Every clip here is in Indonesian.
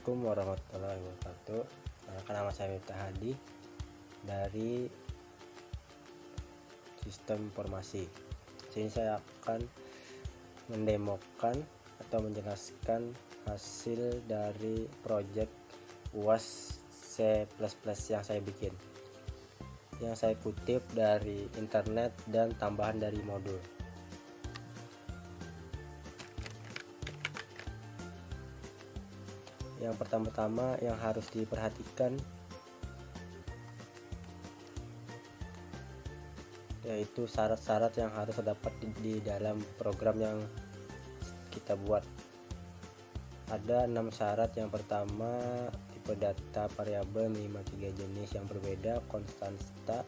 Assalamualaikum warahmatullahi wabarakatuh. Nama saya Miftah Hadi dari Sistem Informasi. Sini saya akan mendemokan atau menjelaskan hasil dari project UAS C++ yang saya bikin, yang saya kutip dari internet dan tambahan dari modul. Yang pertama-tama yang harus diperhatikan yaitu syarat-syarat yang harus terdapat di dalam program yang kita buat. Ada 6 syarat. Yang pertama, tipe data variabel minimal 3 jenis yang berbeda, konstanta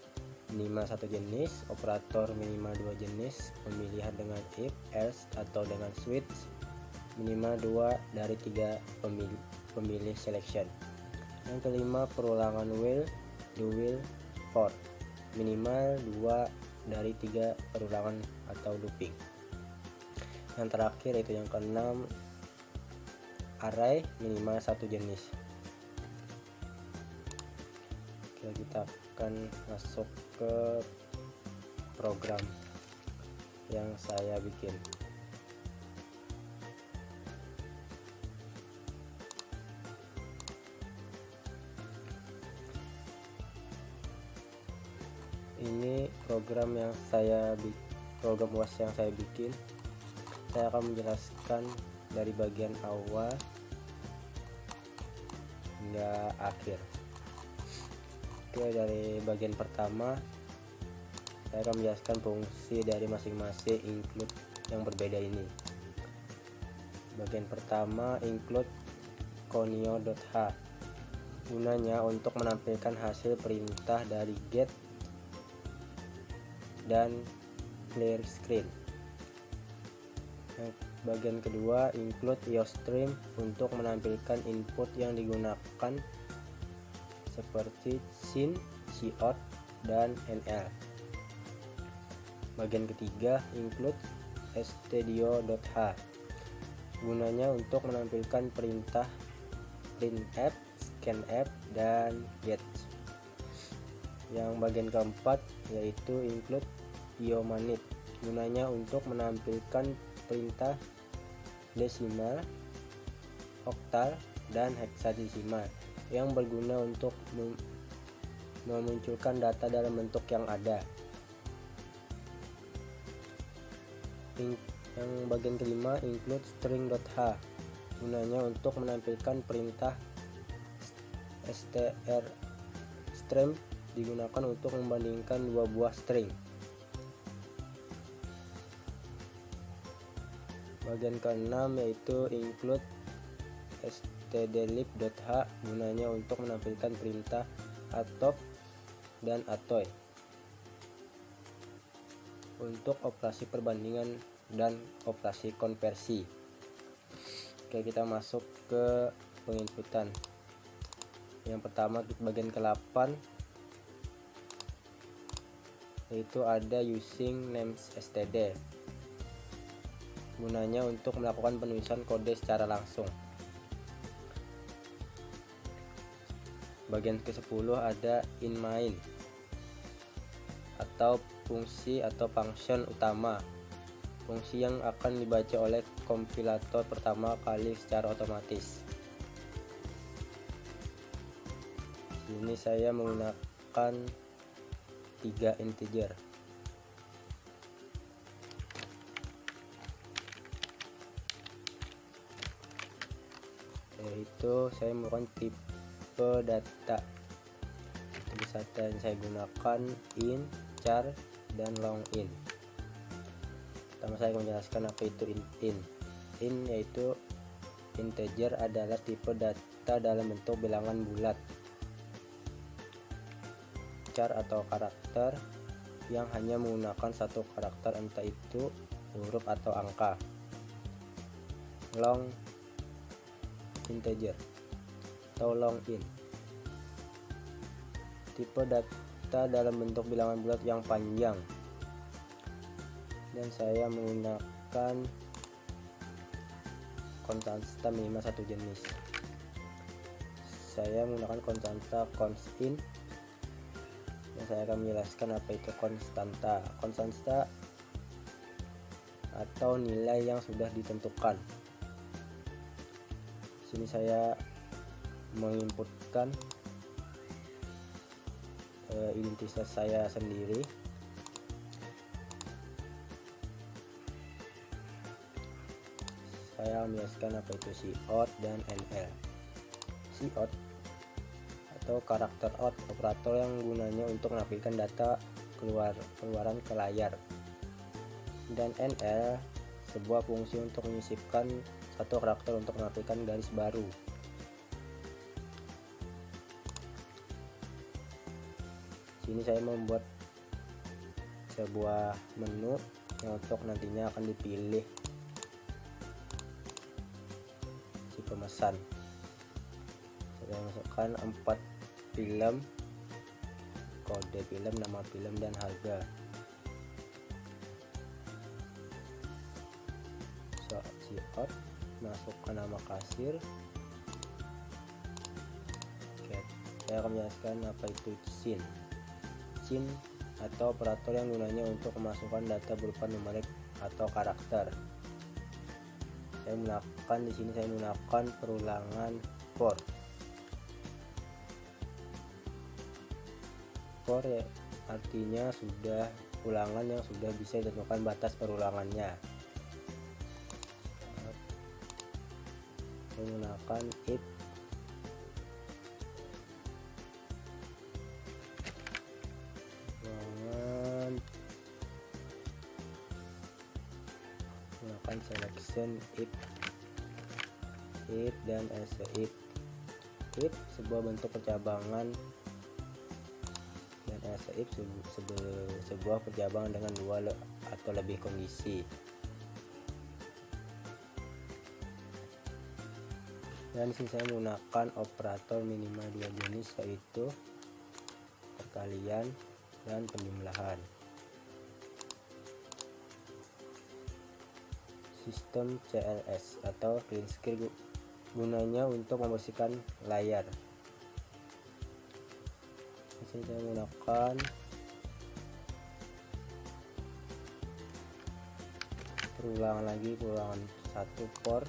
minimal 1 jenis, operator minimal 2 jenis, pemilihan dengan if, else atau dengan switch, minimal 2 dari 3 pemilih selection. Yang kelima, perulangan while, do while, for, minimal 2 dari 3 perulangan atau looping. Yang terakhir itu yang keenam, array minimal 1 jenis. Oke, kita akan masuk ke program yang saya bikin. Ini program UAS yang saya bikin. Saya akan menjelaskan dari bagian awal hingga akhir. Oke, dari bagian pertama saya akan menjelaskan fungsi dari masing-masing include yang berbeda ini. Bagian pertama, include conio.h, gunanya untuk menampilkan hasil perintah dari get dan clear screen. Bagian kedua, include iostream, untuk menampilkan input yang digunakan seperti sin, cout, dan nl. Bagian ketiga, include stdio.h, gunanya untuk menampilkan perintah printf, scanf, dan get. Yang bagian keempat yaitu include iomanit, gunanya untuk menampilkan perintah desimal, oktal, dan heksadesimal yang berguna untuk memunculkan data dalam bentuk yang ada. Yang bagian kelima, include string.h, gunanya untuk menampilkan perintah strstring, digunakan untuk membandingkan dua buah string. Bagian keenam yaitu include stdlib.h, gunanya untuk menampilkan perintah atop dan atoy untuk operasi perbandingan dan operasi konversi. Oke, kita masuk ke penginputan. Yang pertama, bagian ke-8 yaitu ada using names std, gunanya untuk melakukan penulisan kode secara langsung. Bagian ke-10 ada in main atau fungsi atau function utama, fungsi yang akan dibaca oleh kompilator pertama kali secara otomatis. Ini saya menggunakan 3 integer. Yaitu saya menggunakan tipe data. Bisa saya gunakan in, char, dan long in. Pertama saya menjelaskan apa itu in. In yaitu integer adalah tipe data dalam bentuk bilangan bulat. Char atau karakter yang hanya menggunakan satu karakter, entah itu huruf atau angka. Long integer atau long in, tipe data dalam bentuk bilangan bulat yang panjang, dan saya menggunakan konstanta minimal 1 jenis. saya menggunakan konstanta const int, dan saya akan menjelaskan apa itu konstanta. Konstanta atau nilai yang sudah ditentukan. Sini saya menginputkan identitas saya sendiri. Saya menjelaskan apa itu cout dan nl. Cout atau karakter out, operator yang gunanya untuk menampilkan data keluaran ke layar, dan nl sebuah fungsi untuk menyisipkan satu karakter untuk menampilkan garis baru. Sini saya membuat sebuah menu yang untuk nantinya akan dipilih si pemesan. Saya masukkan 4 film, kode film, nama film, dan harga. Checkout, masukkan nama kasir. Oke, saya akan menjelaskan apa itu scene atau operator yang gunanya untuk memasukkan data berupa numerik atau karakter. Saya menggunakan di sini perulangan for. For ya, artinya sudah ulangan yang sudah bisa ditentukan batas perulangannya. Saya menggunakan if menggunakan selection if dan else if. If sebuah bentuk percabangan dan else if sebuah percabangan dengan dua atau lebih kondisi. Dan di sini saya menggunakan operator minimal dua jenis, yaitu perkalian dan penjumlahan. Sistem CLS atau clean screen gunanya untuk membersihkan layar. Di sini saya menggunakan perulangan satu for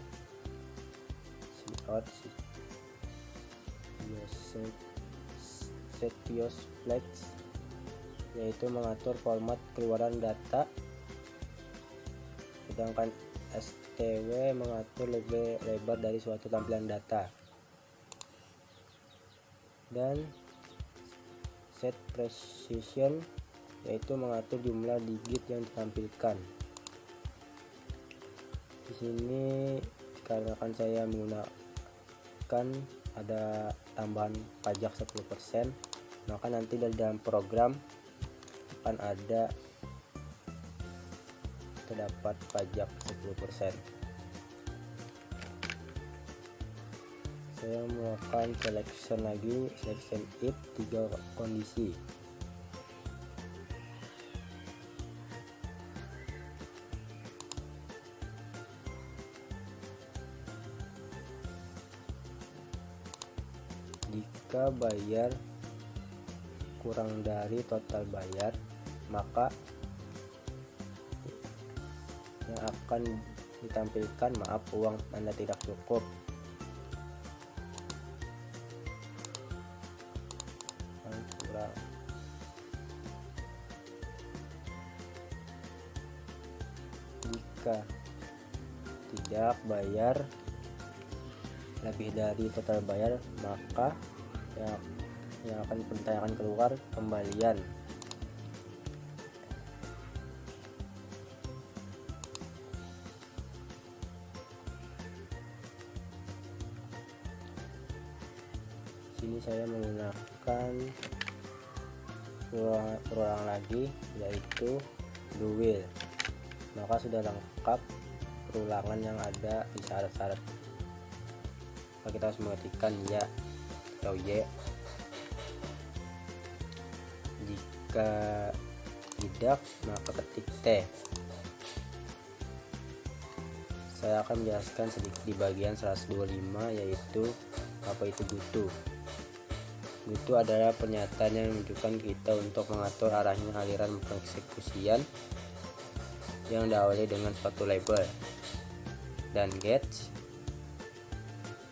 out set flex, yaitu mengatur format keluaran data, sedangkan stw mengatur lebar dari suatu tampilan data, dan set precision yaitu mengatur jumlah digit yang ditampilkan. Di sini karena saya menggunakan ada tambahan pajak 10%, maka nanti dalam program akan ada terdapat pajak 10%. Saya melakukan selection if 3 kondisi. Jika bayar kurang dari total bayar, maka yang akan ditampilkan maaf, uang Anda tidak cukup. Jika tidak bayar lebih dari total bayar, maka yang akan keluar kembalian. Sini saya menggunakan perulang lagi, yaitu dual, maka sudah lengkap perulangan yang ada di syarat-syarat. Kita harus mengetikkan ya atau y. Jika tidak, maka ketik t. Saya akan menjelaskan sedikit di bagian 125, yaitu apa itu butuh. Itu adalah pernyataan yang menunjukkan kita untuk mengatur arahnya aliran pengeksekusian yang diawali dengan suatu label. Dan get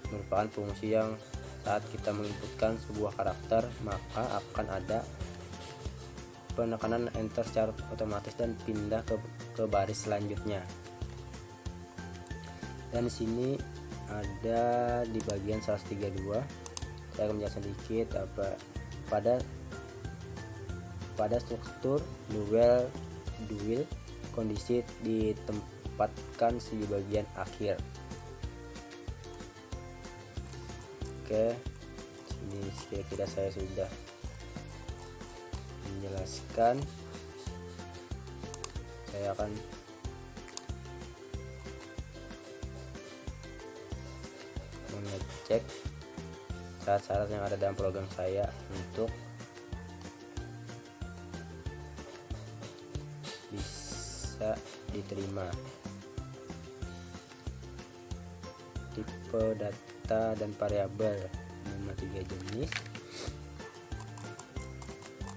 merupakan fungsi yang saat kita menginputkan sebuah karakter maka akan ada penekanan enter secara otomatis dan pindah ke baris selanjutnya. Dan di sini ada di bagian 132 saya akan menjelaskan sedikit pada struktur duel kondisi ditempatkan di bagian akhir. Oke, ini kira-kira saya sudah menjelaskan. Saya akan mengecek syarat-syarat yang ada dalam program saya untuk bisa diterima. Tipe data dan variabel minimal 3 jenis.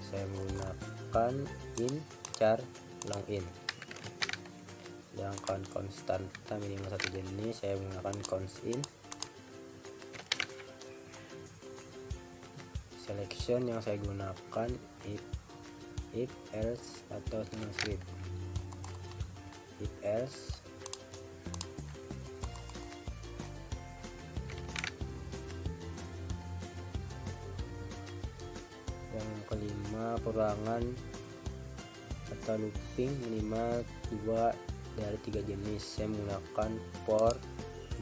Saya menggunakan int, char, long-int. Sedangkan konstanta minimal 1 jenis saya menggunakan const-int. Selection yang saya gunakan if else atau single script. If else yang kelima, perulangan atau looping minimal 2 dari 3 jenis. Saya menggunakan for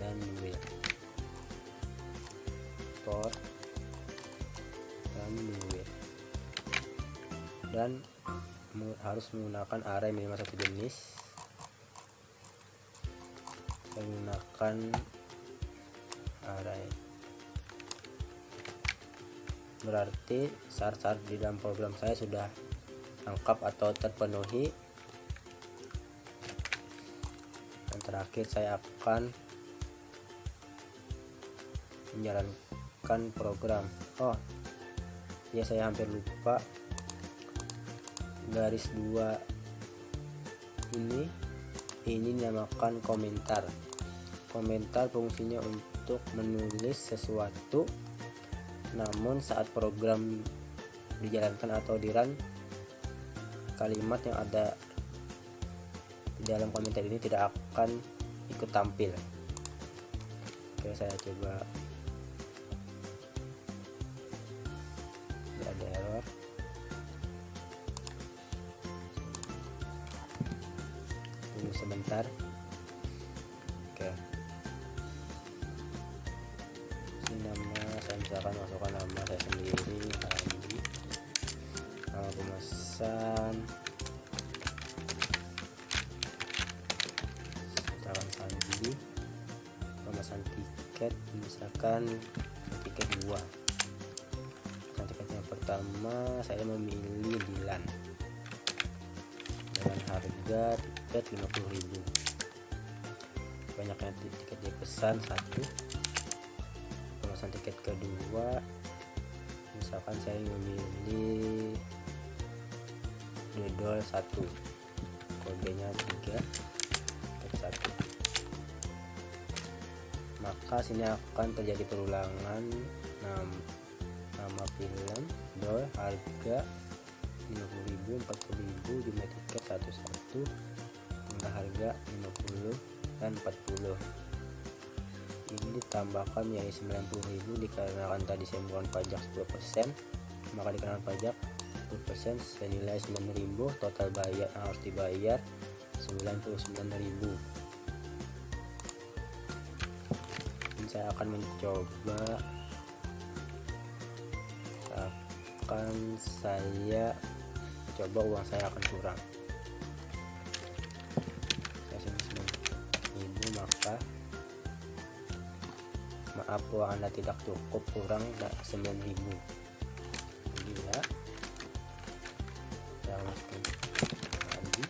dan will. For dan harus menggunakan array minimal 1 jenis. Saya menggunakan array, berarti syarat-syarat di dalam program saya sudah lengkap atau terpenuhi. Dan terakhir saya akan menjalankan program. Oh ya, saya hampir lupa, garis 2 ini dinamakan komentar. Komentar fungsinya untuk menulis sesuatu, namun saat program dijalankan atau di-run, kalimat yang ada di dalam komentar ini tidak akan ikut tampil. Oke, saya coba. Ada error. Tunggu sebentar. Oke. Ini nama saya misalkan masukkan nama saya sendiri, Andi. Nama pemesan misalkan Sandi. Pemesan tiket misalkan tiket 2. Tiket yang pertama saya memilih Dilan dengan harga tiket 50.000. Banyaknya tiket dipesan 1. Pemesan tiket kedua misalkan saya memilih dodol 1, kodenya 3, tiket 1. Maka sini akan terjadi perulangan nama film, dol, harga 50.000, 40.000, jumlah tiket 11, jumlah harga 50 dan 40. Ini ditambahkan menjadi 90.000 dikarenakan tadi saya menggunakan pajak 10%, maka dikenakan pajak 10% senilai 9.000. Total bayar yang harus dibayar 99.000. Ini saya akan mencoba. Saya coba uang saya akan kurang. Saya sini 9.000, maka maaf, uang Anda tidak cukup, kurang 9.000. Jadi ya, saya masukin lagi.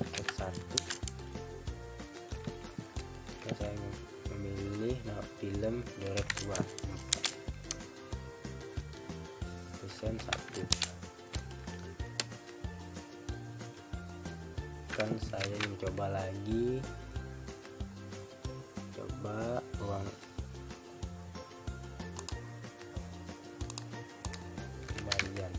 Tiket 1. film Doret 2 pesan 1. Kan saya mencoba lagi, coba uang kembalian.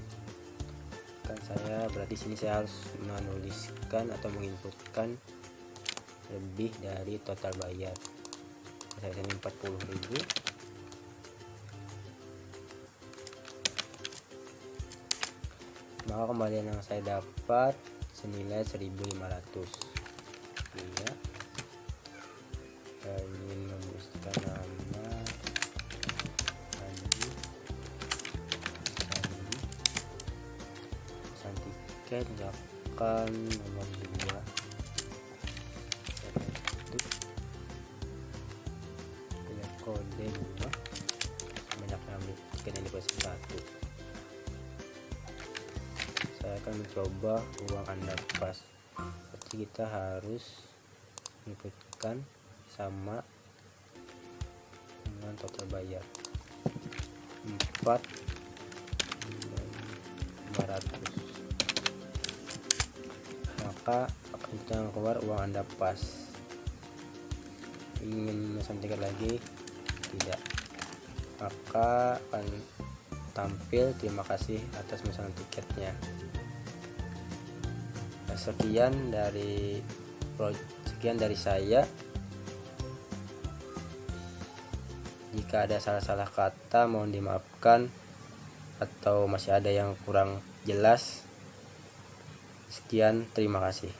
Kan saya berarti sini saya harus menuliskan atau menginputkan lebih dari total bayar. Saya sini 40.000, maka kembalian yang saya dapat senilai 1.500. Ya, saya ingin menuliskan nama Andi, pesan tiket misalkan nomor 2, punya kode 2, banyak ambil tiket yang dipesan 1. Saya akan mencoba uang Anda pas, berarti kita harus inputkan sama dengan total bayar 4.500, maka akan keluar uang Anda pas. Ingin memesan tiket lagi? Tidak, maka akan tampil terima kasih atas pemesanan tiketnya. Sekian dari saya. Jika ada salah-salah kata mohon dimaafkan, atau masih ada yang kurang jelas. Sekian, terima kasih.